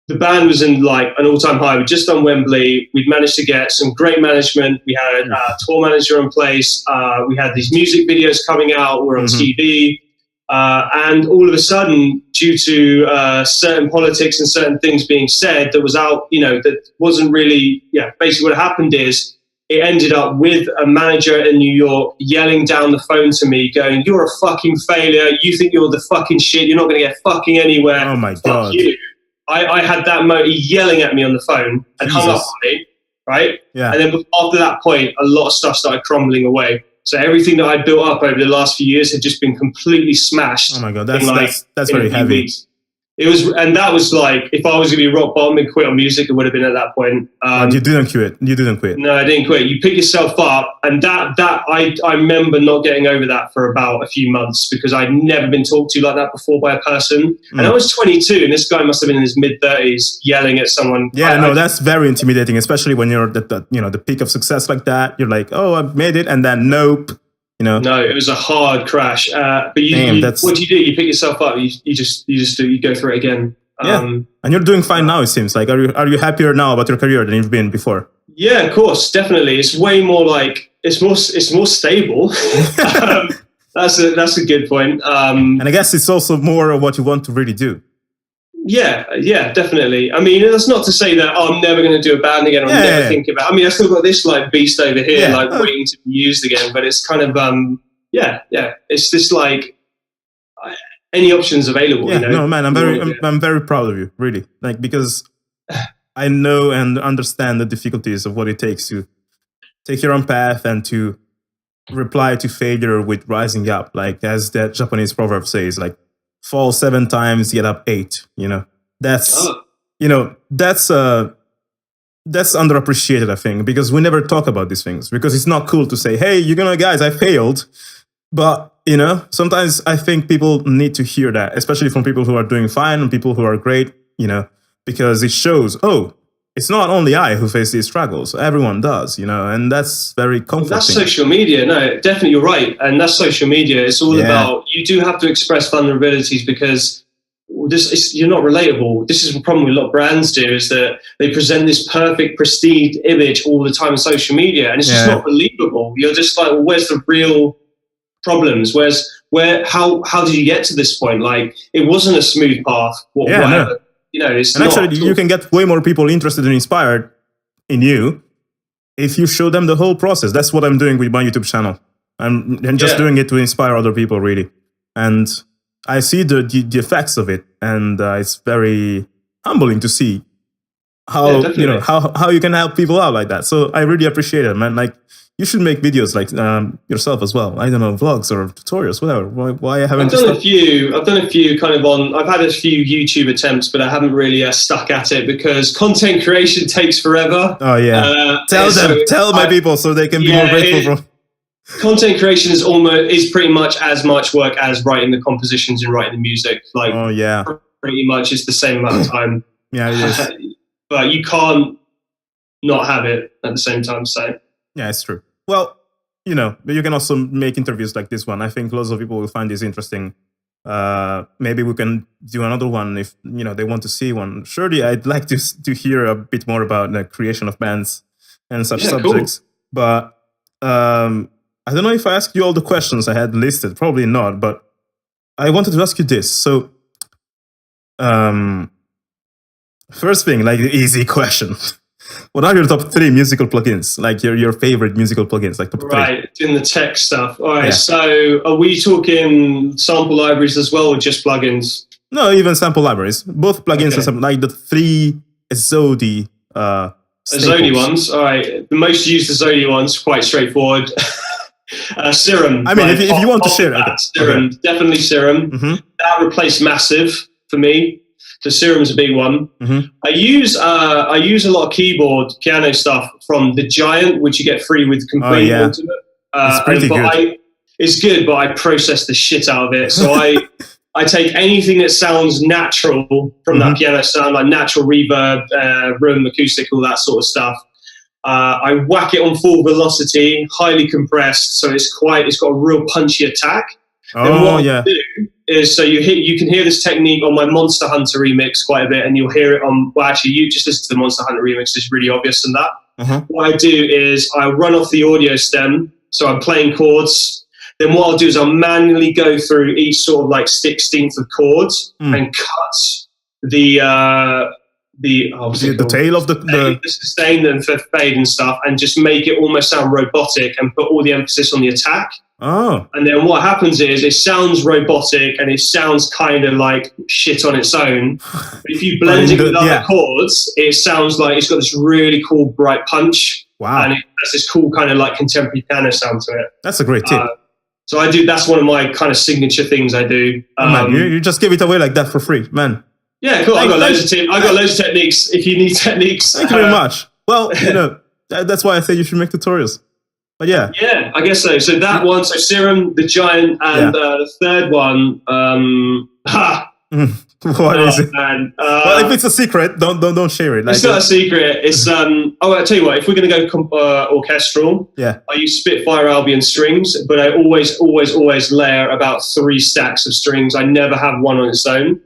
the band was in like an all-time high. We'd just done Wembley. We'd managed to get some great management. We had a tour manager in place. We had these music videos coming out. We're on TV. And all of a sudden, due to certain politics and certain things being said that was out, that wasn't really, basically what happened is it ended up with a manager in New York yelling down the phone to me going, "You're a fucking failure. You think you're the fucking shit. You're not going to get fucking anywhere. Oh my Fuck God. You." I had that yelling at me on the phone and hung up on me, right? Yeah. And then after that point, a lot of stuff started crumbling away. So everything that I built up over the last few years had just been completely smashed. Oh my God, that's very heavy. Weeks. And that was like, if I was going to be rock bottom and quit on music, it would have been at that point. You didn't quit. You didn't quit. No, I didn't quit. You pick yourself up, and I remember not getting over that for about a few months, because I'd never been talked to like that before by a person. And I was 22, and this guy must have been in his mid-30s yelling at someone. Yeah, that's very intimidating, especially when you're at the peak of success like that. You're like, oh, I've made it, and then nope. No, it was a hard crash. But what do? You pick yourself up. You go through it again. And you're doing fine now. It seems like. Are you happier now about your career than you've been before? Yeah, of course, definitely. It's way more like it's more stable. That's a good point. And I guess it's also more of what you want to really do. Yeah, definitely. I mean, that's not to say that I'm never going to do a band again, or never think about. I mean, I still got this like beast over here, waiting to be used again. But it's kind of it's just like any options available. Yeah, no, man, I'm very proud of you, really. Like, because I know and understand the difficulties of what it takes to take your own path and to reply to failure with rising up. Like, as that Japanese proverb says, like, fall 7 times, get up 8. That's underappreciated, I think, because we never talk about these things, because it's not cool to say, hey, guys, I failed. But sometimes I think people need to hear that, especially from people who are doing fine and people who are great, because it shows, oh, it's not only I who face these struggles. Everyone does, and that's very comforting. That's social media. No, definitely, you're right. And that's social media. It's all about, you do have to express vulnerabilities, because you're not relatable. This is the problem with a lot of brands do, is that they present this perfect, prestige image all the time on social media, and it's just not believable. You're just like, well, where's the real problems? How did you get to this point? Like, it wasn't a smooth path. Whatever. It's and actually, you can get way more people interested and inspired in you if you show them the whole process. That's what I'm doing with my YouTube channel. I'm just doing it to inspire other people, really. And I see the effects of it, and it's very humbling to see how how you can help people out like that. So I really appreciate it, man. Like, you should make videos like yourself as well. I don't know, vlogs or tutorials, whatever. Why haven't I've done a few kind of on. I've had a few YouTube attempts, but I haven't really stuck at it because content creation takes forever. Oh yeah, tell my people so they can be more grateful for. Content creation is pretty much as much work as writing the compositions and writing the music. Like, oh yeah, pretty much it's the same amount of time. Yeah, it is. But you can't not have it at the same time. So yeah, it's true. Well, you know, you can also make interviews like this one. I think lots of people will find this interesting. Maybe we can do another one if they want to see one. Surely, I'd like to hear a bit more about the creation of bands and such subjects. Cool. But I don't know if I asked you all the questions I had listed. Probably not. But I wanted to ask you this. So, first thing, like the easy question. What are your top 3 musical plugins? Like your favorite musical plugins, like top 3? Right, in the tech stuff. All right, so are we talking sample libraries as well, or just plugins? No, even sample libraries. Both plugins and sample, like the 3 AZODi AZODi ones. All right, the most used AZODi ones, quite straightforward. Serum. I mean, if you want to share it. Serum, definitely Serum. Mm-hmm. That replaced Massive for me. So Serum's a big one. Mm-hmm. I use a lot of keyboard, piano stuff from the Giant, which you get free with Complete Ultimate. It's pretty good. It's good, but I process the shit out of it. So I take anything that sounds natural from that piano sound, like natural reverb, room, acoustic, all that sort of stuff. I whack it on full velocity, highly compressed, so it's got a real punchy attack. Oh yeah. Is so you can hear this technique on my Monster Hunter remix quite a bit, and you'll hear it on. Well, actually, you just listen to the Monster Hunter remix; it's really obvious in that. Uh-huh. What I do is I run off the audio stem, so I'm playing chords. Then what I'll do is I'll manually go through each sort of like 16th of chords and cut the tail of the sustain and fade and stuff, and just make it almost sound robotic and put all the emphasis on the attack. Oh. And then what happens is it sounds robotic and it sounds kind of like shit on its own. But if you blend it with other chords, it sounds like it's got this really cool bright punch. Wow. And it has this cool kind of like contemporary piano sound to it. That's a great tip. So that's one of my kind of signature things I do. Man, you just give it away like that for free, man. Yeah, cool. I've got loads of tips. I've got loads of techniques if you need techniques. Thank you very much. Well, that's why I say you should make tutorials. But yeah. Yeah, I guess so. So that one, so Serum, the Giant, and the third one, what is it? Man. Well, if it's a secret, don't share it. Like, it's not a secret. It's I'll tell you what. If we're going to go orchestral, I use Spitfire Albion strings, but I always layer about 3 stacks of strings. I never have one on its own.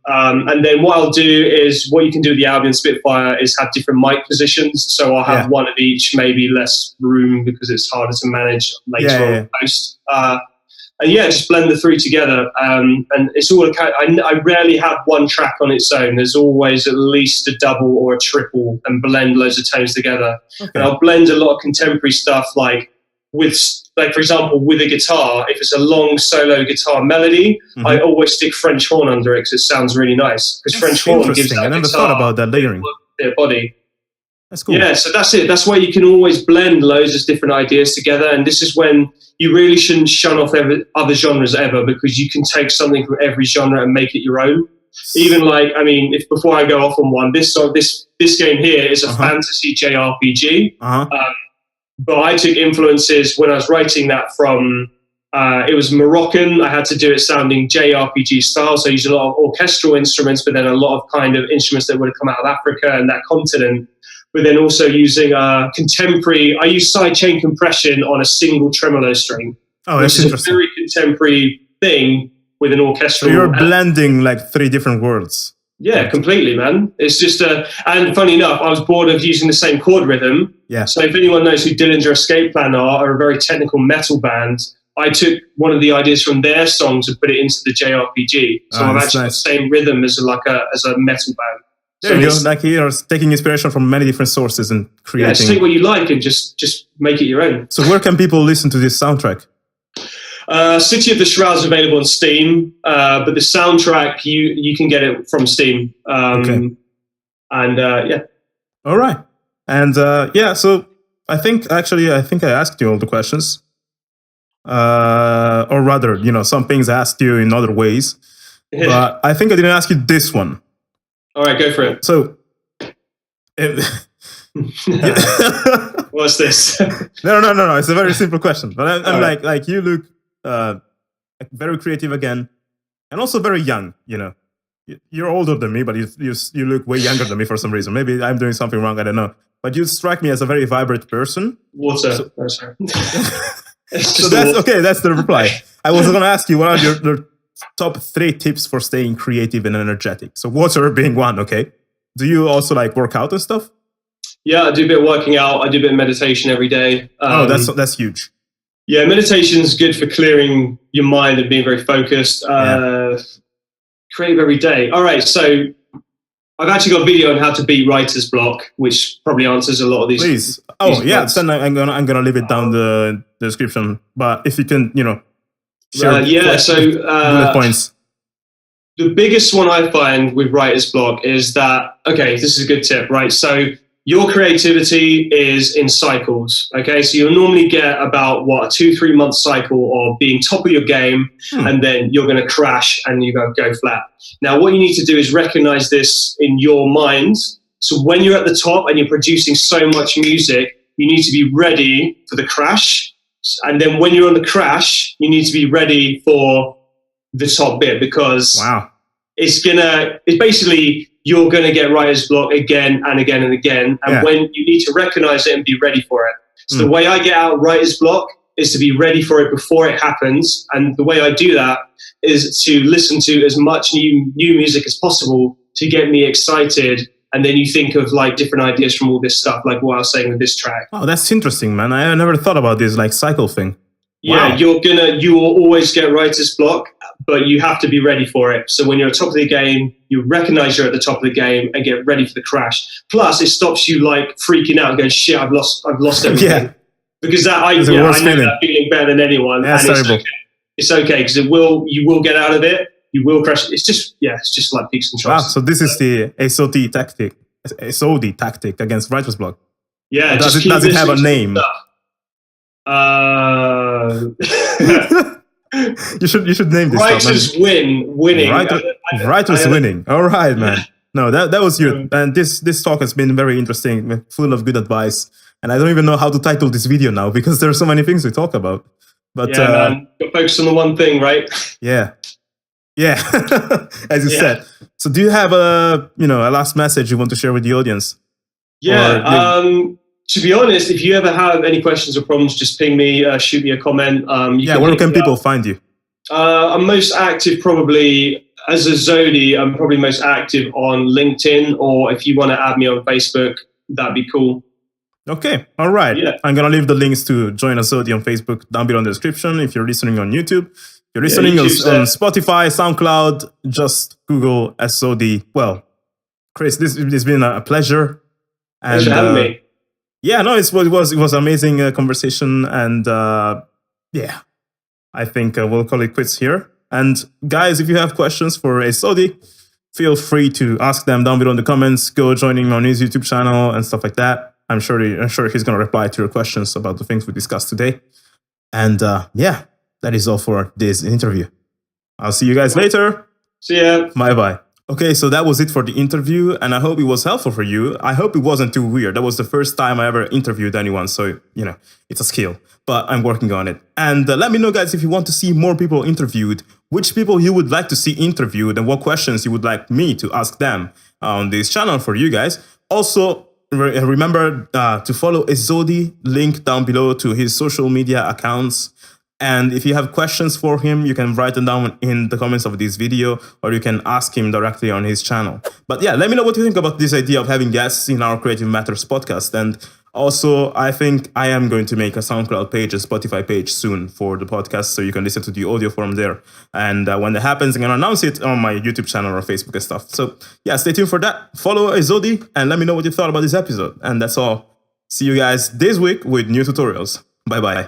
And then what I'll do is what you can do with the Albion Spitfire is have different mic positions. So I'll have one of each, maybe less room because it's harder to manage later on post. And just blend the 3 together. And it's all I rarely have one track on its own. There's always at least a double or a triple and blend loads of tones together. Okay. And I'll blend a lot of contemporary stuff for example, with a guitar, if it's a long solo guitar melody, I always stick French horn under it because it sounds really nice. Because French horn gives that I never thought about that layering. Their body. That's cool. Yeah, so that's it. That's why you can always blend loads of different ideas together. And this is when you really shouldn't shun off other genres ever, because you can take something from every genre and make it your own. Even if before I go off on one, this game here is a fantasy JRPG. But I took influences when I was writing that from, it was Moroccan. I had to do it sounding JRPG style. So I used a lot of orchestral instruments, but then a lot of kind of instruments that would have come out of Africa and that continent. But then also using contemporary, I use sidechain compression on a single tremolo string. Oh, that's interesting. Which is a very contemporary thing with an orchestral. So you're blending like 3 different worlds. Yeah, completely, man. It's just and funny enough, I was bored of using the same chord rhythm. Yeah. So if anyone knows who Dillinger Escape Plan are a very technical metal band, I took one of the ideas from their songs and put it into the JRPG. So I've actually got the same rhythm as a metal band. There you go. Like you're taking inspiration from many different sources and creating. Yeah, just take what you like and just make it your own. So where can people listen to this soundtrack? City of the Shrouds is available on Steam, but the soundtrack you can get it from Steam. Okay. And yeah. All right. And yeah, so I think I asked you all the questions. Or rather, some things I asked you in other ways. But I think I didn't ask you this one. All right, go for it. So, what's this? No. It's a very simple question. But I'm like you look very creative again, and also very young. You're older than me, but you look way younger than me for some reason. Maybe I'm doing something wrong. I don't know. But you strike me as a very vibrant person. Water. So, oh, sorry. So that's okay. That's the reply. I was going to ask you what are your top 3 tips for staying creative and energetic. So water being one. Okay. Do you also like work out and stuff? Yeah, I do a bit of working out. I do a bit of meditation every day. That's huge. Yeah, meditation is good for clearing your mind and being very focused. Creative every day. All right, so I've actually got a video on how to beat writer's block, which probably answers a lot of these. Please. Then I'm gonna leave it down the description. But if you can, share bullet points. The biggest one I find with writer's block is that, okay, this is a good tip, right? So your creativity is in cycles, okay? So you'll normally get about, a 2-3 month cycle of being top of your game, and then you're going to crash and you're going to go flat. Now, what you need to do is recognize this in your mind. So when you're at the top and you're producing so much music, you need to be ready for the crash. And then when you're on the crash, you need to be ready for the top bit, because it's basically you're going to get writer's block again and again and again. And when you need to recognize it and be ready for it. So the way I get out writer's block is to be ready for it before it happens. And the way I do that is to listen to as much new music as possible to get me excited. And then you think of like different ideas from all this stuff, like what I was saying with this track. Oh, that's interesting, man. I never thought about this like cycle thing. Yeah, you will always get writer's block, but you have to be ready for it. So when you're at the top of the game, you recognize you're at the top of the game and get ready for the crash. Plus, it stops you like freaking out and going, shit, I've lost everything. Because I know that feeling better than anyone. Yeah, and it's okay because you will get out of it. You will crash. It's just like peaks and troughs. Wow, so this is the AZODi tactic against writer's block. Yeah. Does it have a name? You should name this. Writers winning. Writers winning. All right, man. No, that was good. And this talk has been very interesting, full of good advice. And I don't even know how to title this video now because there are so many things to talk about. But man, focus on the one thing, right? Yeah. As you said. So, do you have a last message you want to share with the audience? Yeah. To be honest, if you ever have any questions or problems, just ping me, shoot me a comment. Where can people find you? I'm most active probably as AZODi. I'm probably most active on LinkedIn, or if you want to add me on Facebook, that'd be cool. Okay, all right. Yeah. I'm going to leave the links to join AZODi on Facebook down below in the description. If you're listening on YouTube, if you're listening on Spotify, SoundCloud, just Google AZODi. Well, Chris, this has been a pleasure. Thanks for having me. Yeah, no, it was amazing conversation, and I think we'll call it quits here. And guys, if you have questions for AZODi, feel free to ask them down below in the comments. Go join him on his YouTube channel and stuff like that. I'm sure he's going to reply to your questions about the things we discussed today. And that is all for this interview. I'll see you guys later. See ya. Bye-bye. Okay, so that was it for the interview, and I hope it was helpful for you. I hope it wasn't too weird. That was the first time I ever interviewed anyone, so, it's a skill. But I'm working on it. And let me know, guys, if you want to see more people interviewed, which people you would like to see interviewed, and what questions you would like me to ask them on this channel for you guys. Also, remember to follow AZODi, link down below to his social media accounts. And if you have questions for him, you can write them down in the comments of this video, or you can ask him directly on his channel. But yeah, let me know what you think about this idea of having guests in our Creative Matters podcast. And also, I think I am going to make a SoundCloud page, a Spotify page soon for the podcast, so you can listen to the audio from there. And when that happens, I'm going to announce it on my YouTube channel or Facebook and stuff. So yeah, stay tuned for that. Follow AZODi and let me know what you thought about this episode. And that's all. See you guys this week with new tutorials. Bye-bye.